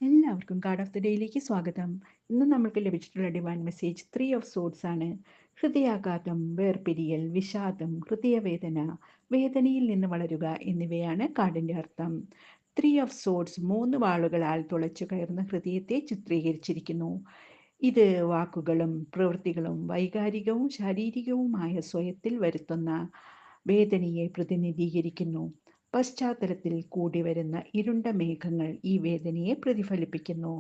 എല്ലാവർക്കും card of the ഡേയിലേക്ക് സ്വാഗതം. ഇന്ന് നമ്മൾക്ക് ലഭിച്ചിട്ടുള്ള ഡിവൈൻ മെസ്സേജ് 3 ഓഫ് സോഡ്സ് ആണ്. ഹൃദയാഘാതം, വേർപിരിയൽ, വിഷാദം, ഹൃദയവേദന, വേദനയിൽ നിന്ന് വളരുക എന്നിവയാണ് കാർഡിന്റെ അർത്ഥം. 3 ഓഫ് സോഡ്സ് 3 വാളുകളാൽ തുളച്ചു കയറുന്ന ഹൃദയത്തെ ചിത്രീകരിച്ചിരിക്കുന്നു. ഇത് വാക്കുകളും പ്രവൃത്തികളും വൈകാരികവും ശാരീരികവുമായ സ്വയത്തിൽ വരുത്തുന്ന വേദനയെ പ്രതിനിധീകരിക്കുന്നു. പശ്ചാത്തലത്തിൽ കൂടിവരുന്ന ഇരുണ്ട മേഘങ്ങൾ ഈ വേദനയെ പ്രതിഫലിപ്പിക്കുന്നു.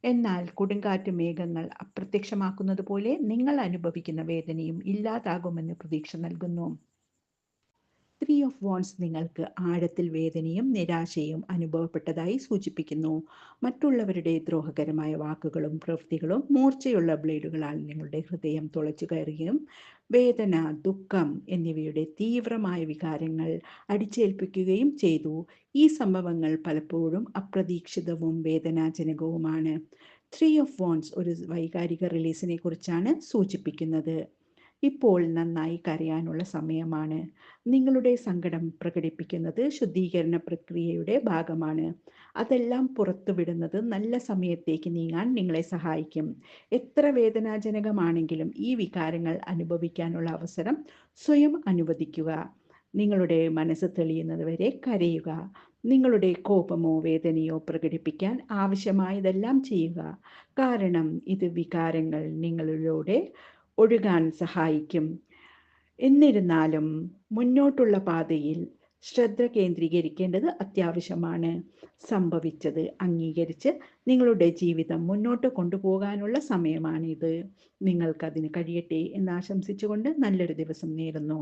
എന്നാൽ കൊടുങ്കാറ്റ് മേഘങ്ങൾ അപ്രത്യക്ഷമാക്കുന്നത് പോലെ നിങ്ങൾ അനുഭവിക്കുന്ന വേദനയും ഇല്ലാതാകുമെന്ന് പ്രതീക്ഷ നൽകുന്നു. 3 ഓഫ് വാണ്ട്സ് നിങ്ങൾക്ക് ആഴത്തിൽ വേദനയും നിരാശയും അനുഭവപ്പെട്ടതായി സൂചിപ്പിക്കുന്നു. മറ്റുള്ളവരുടെ ദ്രോഹകരമായ വാക്കുകളും പ്രവൃത്തികളും മൂർച്ചയുള്ള ബ്ലേഡുകളാൽ നിങ്ങളുടെ ഹൃദയം തുളച്ചു കയറുകയും വേദന, ദുഃഖം എന്നിവയുടെ തീവ്രമായ വികാരങ്ങൾ അടിച്ചേൽപ്പിക്കുകയും ചെയ്തു. ഈ സംഭവങ്ങൾ പലപ്പോഴും അപ്രതീക്ഷിതവും വേദനാജനകവുമാണ്. 3 ഓഫ് വാണ്ട്സ് ഒരു വൈകാരിക റിലീസിനെ കുറിച്ചാണ് സൂചിപ്പിക്കുന്നത്. ഇപ്പോൾ നന്നായി കരയാനുള്ള സമയമാണ്. നിങ്ങളുടെ സങ്കടം പ്രകടിപ്പിക്കുന്നത് ശുദ്ധീകരണ പ്രക്രിയയുടെ ഭാഗമാണ്. അതെല്ലാം പുറത്തുവിടുന്നത് നല്ല സമയത്തേക്ക് നീങ്ങാൻ നിങ്ങളെ സഹായിക്കും. എത്ര വേദനാജനകമാണെങ്കിലും ഈ വികാരങ്ങൾ അനുഭവിക്കാനുള്ള അവസരം സ്വയം അനുവദിക്കുക. നിങ്ങളുടെ മനസ്സ് തെളിയുന്നത് വരെ കരയുക. നിങ്ങളുടെ കോപമോ വേദനയോ പ്രകടിപ്പിക്കാൻ ആവശ്യമായതെല്ലാം ചെയ്യുക. കാരണം ഇത് വികാരങ്ങൾ നിങ്ങളിലൂടെ ഒഴുകാൻ സഹായിക്കും. എന്നിരുന്നാലും മുന്നോട്ടുള്ള പാതയിൽ ശ്രദ്ധ കേന്ദ്രീകരിക്കേണ്ടത് അത്യാവശ്യമാണ്. സംഭവിച്ചത് അംഗീകരിച്ച് നിങ്ങളുടെ ജീവിതം മുന്നോട്ട് കൊണ്ടുപോകാനുള്ള സമയമാണിത്. നിങ്ങൾക്കതിന് കഴിയട്ടെ എന്ന് ആശംസിച്ചുകൊണ്ട് നല്ലൊരു ദിവസം നേരുന്നു.